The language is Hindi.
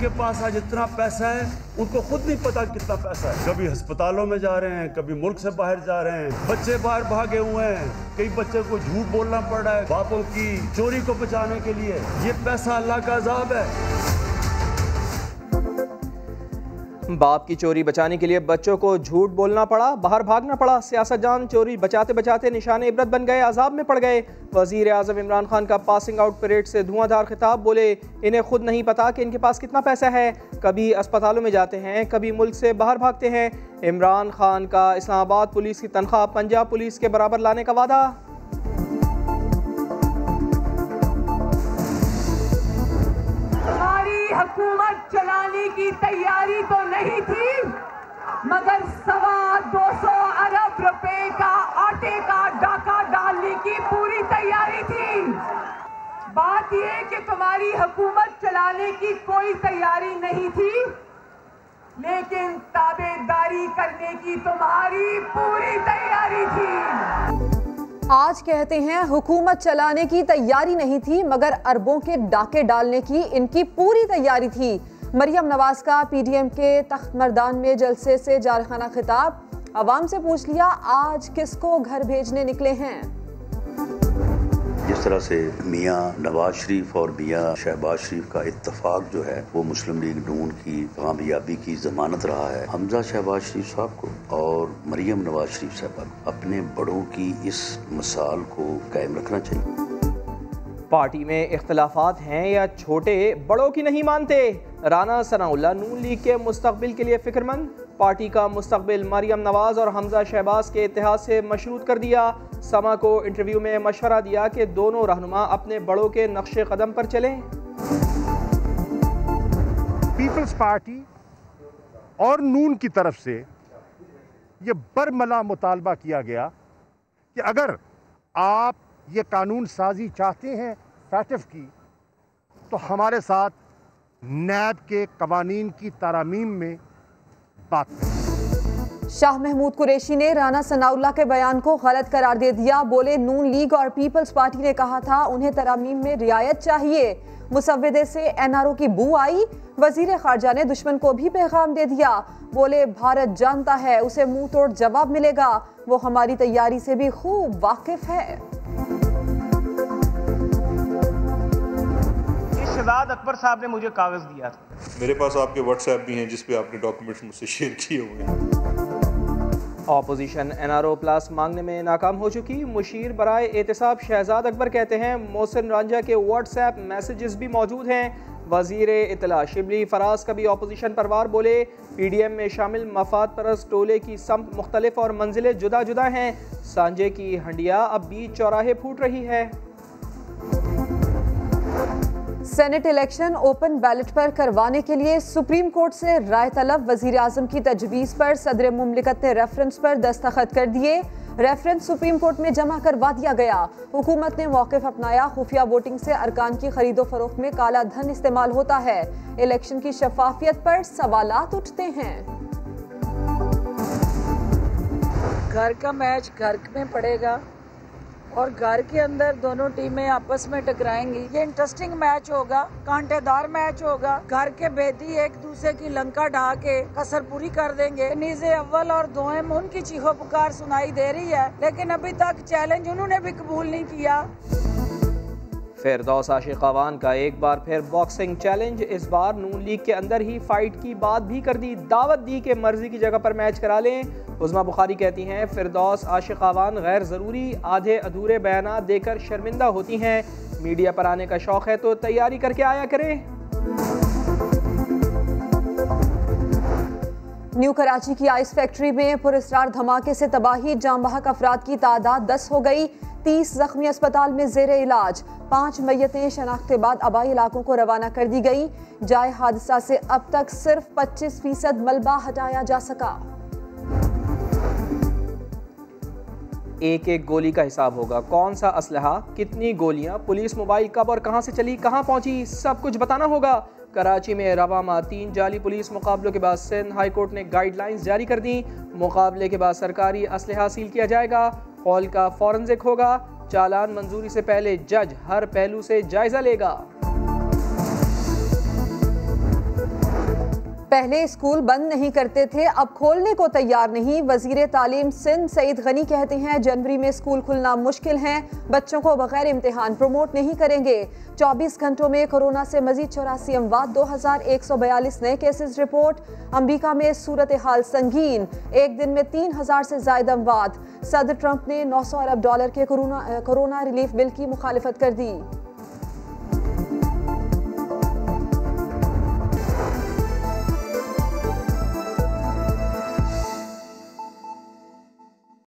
जिनके पास आज इतना पैसा है उनको खुद नहीं पता कितना पैसा है। कभी अस्पतालों में जा रहे हैं, कभी मुल्क से बाहर जा रहे हैं, बच्चे बाहर भागे हुए हैं, कई बच्चे को झूठ बोलना पड़ रहा है बापों की चोरी को बचाने के लिए। ये पैसा अल्लाह का अजाब है। बाप की चोरी बचाने के लिए बच्चों को झूठ बोलना पड़ा, बाहर भागना पड़ा। सियासतदान चोरी बचाते बचाते निशाने इबरत बन गए, अजाब में पड़ गए। वजीर आज़म इमरान खान का पासिंग आउट परेड से धुआंधार खिताब। बोले इन्हें खुद नहीं पता कि इनके पास कितना पैसा है। कभी अस्पतालों में जाते हैं, कभी मुल्क से बाहर भागते हैं। इमरान खान का इस्लामाबाद पुलिस की तनख्वाह पंजाब पुलिस के बराबर लाने का वादा। हुकूमत चलाने की तैयारी तो नहीं थी, मगर 225 अरब रुपए का आटे का डाका डालने की पूरी तैयारी थी। बात यह कि तुम्हारी हुकूमत चलाने की कोई तैयारी नहीं थी, लेकिन ताबेदारी करने की तुम्हारी पूरी तैयारी थी। आज कहते हैं हुकूमत चलाने की तैयारी नहीं थी, मगर अरबों के डाके डालने की इनकी पूरी तैयारी थी। मरियम नवाज का पीडीएम के तख्त मर्दान में जलसे से जारखाना खिताब। अवाम से पूछ लिया आज किसको घर भेजने निकले हैं। जिस तरह से मियां नवाज शरीफ और मियां शहबाज शरीफ का इत्तेफाक जो है वो मुस्लिम लीग नून की कामयाबी की जमानत रहा है, हमजा शहबाज शरीफ साहब को और मरियम नवाज शरीफ साहब को अपने बड़ों की इस मिसाल को कायम रखना चाहिए। पार्टी में इख्तलाफात हैं या छोटे बड़ों की नहीं मानते। राना सनाउल्लाह नून लीग के मुस्तकबिल के लिए फिक्रमंद। पार्टी का मुस्तकबिल मरियम नवाज और हमजा शहबाज के इत्तेहाद से मशरूत कर दिया। समा को इंटरव्यू में मशवरा दिया कि दोनों रहनुमा अपने बड़ों के नक्शे कदम पर चलें। पीपल्स पार्टी और नून की तरफ से ये बरमला मुतालबा किया गया कि अगर आप ये कानून साजी चाहते हैं फैटिफ की, तो हमारे साथ नैब के कवानीन की तरामीम में बात करें। शाह महमूद कुरैशी ने राना सनाउल्लाह के बयान को गलत करार दे दिया। बोले नून लीग और पीपल्स पार्टी ने कहा था उन्हें तरामीम में रियायत चाहिए। मुसव्विदे से एनआरओ की बू आई। वजीर खारजा ने दुश्मन को भी पैगाम दे दिया। बोले भारत जानता है उसे मुंह तोड़ जवाब मिलेगा, वो हमारी तैयारी से भी खूब वाकिफ है। शहजाद अकबर साहब ने मुझे कागज दिया था। मेरे पास आपके व्हाट्सएप भी हैं जिस पे आपने डॉक्यूमेंट्स मुझसे शेयर किए हुए हैं। ऑपोजिशन एनआरओ प्लस मांगने में नाकाम हो चुकी। मुशीर बराए एहतसाब शहजाद अकबर कहते हैं मोहसिन रांझा के व्हाट्सएप मैसेजेस भी मौजूद हैं। वजीर इत्तला शिबली फराज का भी ऑपोजिशन पर वार। बोले पीडीएम में शामिल मफाद परस्त टोले की समत मुख्तलिफ और मंजिलें जुदा जुदा हैं। सांझे की हंडिया अब बीच चौराहे फूट रही है। सेनेट इलेक्शन ओपन बैलेट पर करवाने के लिए सुप्रीम कोर्ट से राय तलब। वजीर आजम की तजवीज़ पर सदर मुमलिकत ने रेफरेंस पर दस्तखत कर दिए। रेफरेंस सुप्रीम कोर्ट में जमा करवा दिया गया। हुकूमत ने मौक़िफ़ अपनाया। खुफिया वोटिंग से अरकान की खरीदो फरोख्त में काला धन इस्तेमाल होता है। इलेक्शन की शफाफियत पर सवालात उठते हैं। घर का मैच घर में पड़ेगा और घर के अंदर दोनों टीमें आपस में टकराएंगी। ये इंटरेस्टिंग मैच होगा, कांटेदार मैच होगा। घर के बेदी एक दूसरे की लंका ढा के कसर पूरी कर देंगे। नीज़े अव्वल और दोएम उनकी चीखो पुकार सुनाई दे रही है, लेकिन अभी तक चैलेंज उन्होंने भी कबूल नहीं किया। फिरदौस आशिक़ावान का एक बार फिर बॉक्सिंग चैलेंज। इस बार नून लीग के अंदर ही फाइट की बात भी कर दी। दावत दी कि मर्जी की जगह पर मैच करा लें। उज़मा बुखारी कहती हैं फिरदौस आशिक़ावान गैर ज़रूरी आधे अधूरे बयानात देकर शर्मिंदा होती हैं। मीडिया पर आने का शौक़ है तो तैयारी करके आया करें। न्यू कराची की आइस फैक्ट्री में पुरस्कार धमाके से तबाही। जाम बहक अफराद की तादाद 10 हो गई। 30 जख्मी अस्पताल में जेर इलाज। 5 मैयतें शनाख्त के बाद आबाई इलाकों को रवाना कर दी गई। जाए हादसा से अब तक सिर्फ 25% मलबा हटाया जा सका। एक एक गोली का हिसाब होगा। कौन सा असलहा, कितनी गोलियां, पुलिस मोबाइल कब और कहां से चली, कहां पहुंची, सब कुछ बताना होगा। कराची में रवा माह 3 जाली पुलिस मुकाबलों के बाद सिंध हाई कोर्ट ने गाइडलाइंस जारी कर दी। मुकाबले के बाद सरकारी असलहा सील किया जाएगा। हॉल का फॉरेंसिक होगा। चालान मंजूरी से पहले जज हर पहलू से जायजा लेगा। पहले स्कूल बंद नहीं करते थे, अब खोलने को तैयार नहीं। वजीर तालीम सिंध सईद गनी कहते हैं जनवरी में स्कूल खुलना मुश्किल है, बच्चों को बगैर इम्तिहान प्रमोट नहीं करेंगे। 24 घंटों में कोरोना से मजीद 84 अमवात, 2142 नए केसेस रिपोर्ट। अमरीका में सूरत हाल संगीन, एक दिन में 3000 से ज्यादा अमवात। सदर ट्रंप ने $900 अरब के कोरोना रिलीफ बिल की मुखालिफत कर दी।